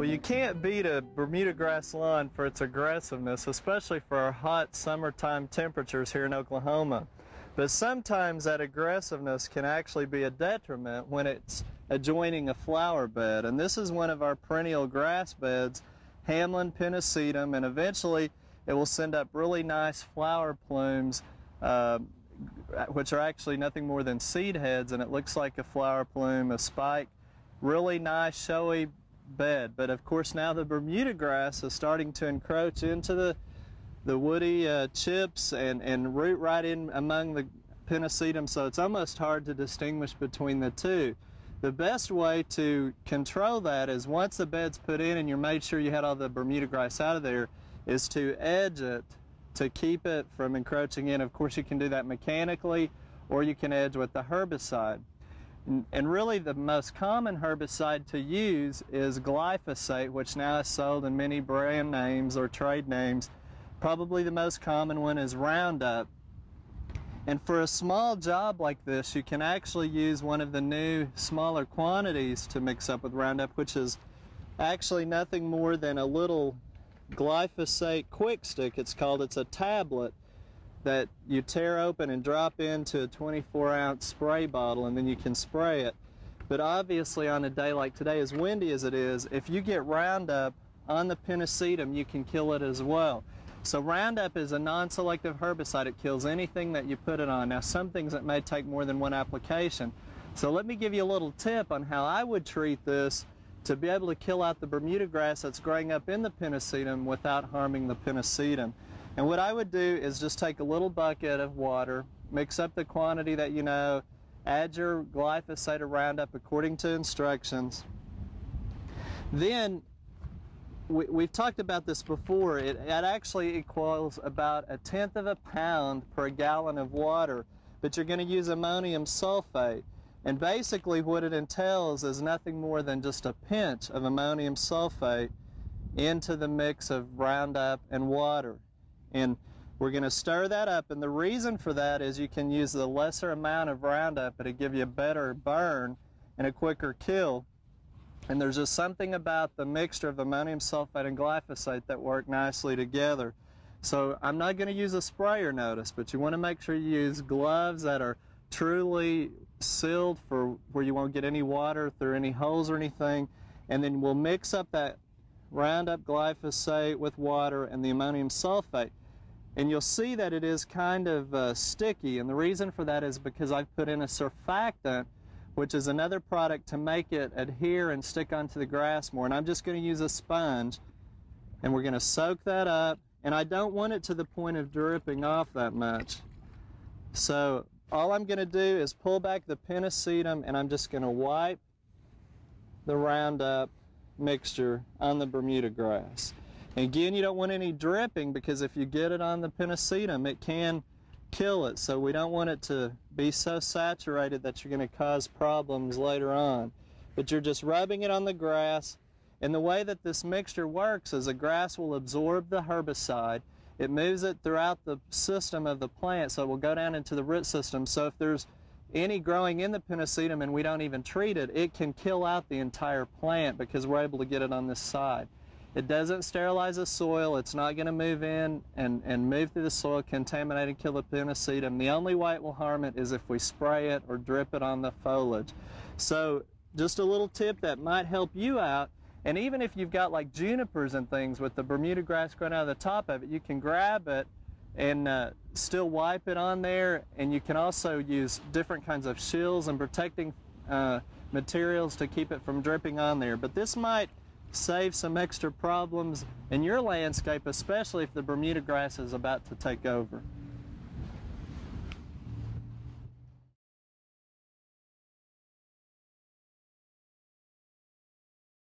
Well, you can't beat a Bermuda grass lawn for its aggressiveness, especially for our hot summertime temperatures here in Oklahoma. But sometimes that aggressiveness can actually be a detriment when it's adjoining a flower bed. And this is one of our perennial grass beds, Hamlin pennisetum, and eventually it will send up really nice flower plumes, which are actually nothing more than seed heads, and it looks like a flower plume, a spike, really nice, showy bed. But of course now the Bermuda grass is starting to encroach into the woody chips and root right in among the pennisetum, so it's almost hard to distinguish between the two. The best way to control that is once the bed's put in and you made sure you had all the Bermuda grass out of there, is to edge it to keep it from encroaching in. Of course you can do that mechanically, or you can edge with the herbicide. And really the most common herbicide to use is glyphosate, which now is sold in many brand names or trade names. Probably the most common one is Roundup. And for a small job like this, you can actually use one of the new smaller quantities to mix up with Roundup, which is actually nothing more than a little glyphosate quick stick. It's a tablet that you tear open and drop into a 24-ounce spray bottle, and then you can spray it. But obviously on a day like today, as windy as it is, if you get Roundup on the pennisetum, you can kill it as well. So Roundup is a non-selective herbicide. It kills anything that you put it on. Now some things that may take more than one application. So let me give you a little tip on how I would treat this to be able to kill out the Bermuda grass that's growing up in the pennisetum without harming the pennisetum. And what I would do is just take a little bucket of water, mix up the quantity that you know, add your glyphosate or Roundup according to instructions. Then, we've talked about this before, it actually equals about 1/10 of a pound per gallon of water, but you're going to use ammonium sulfate. And basically what it entails is nothing more than just a pinch of ammonium sulfate into the mix of Roundup and water. And we're going to stir that up, and the reason for that is you can use the lesser amount of Roundup, but it'll give you a better burn and a quicker kill. And there's just something about the mixture of ammonium sulfate and glyphosate that work nicely together. So I'm not going to use a sprayer, notice, but you want to make sure you use gloves that are truly sealed for where you won't get any water through any holes or anything. And then we'll mix up that Roundup, glyphosate with water and the ammonium sulfate. And you'll see that it is kind of sticky, and the reason for that is because I've put in a surfactant, which is another product to make it adhere and stick onto the grass more. And I'm just going to use a sponge, and we're going to soak that up, and I don't want it to the point of dripping off that much. So all I'm going to do is pull back the pennisetum, and I'm just going to wipe the Roundup mixture on the Bermuda grass. Again, you don't want any dripping, because if you get it on the pennisetum, it can kill it. So we don't want it to be so saturated that you're going to cause problems later on. But you're just rubbing it on the grass. And the way that this mixture works is the grass will absorb the herbicide. It moves it throughout the system of the plant, so it will go down into the root system. So if there's any growing in the pennisetum and we don't even treat it, it can kill out the entire plant because we're able to get it on this side. It doesn't sterilize the soil. It's not going to move in and move through the soil, contaminate and kill the pennisetum. The only way it will harm it is if we spray it or drip it on the foliage. So just a little tip that might help you out. And even if you've got like junipers and things with the Bermuda grass growing out of the top of it, you can grab it and still wipe it on there. And you can also use different kinds of shills and protecting materials to keep it from dripping on there. But this might save some extra problems in your landscape, especially if the Bermuda grass is about to take over.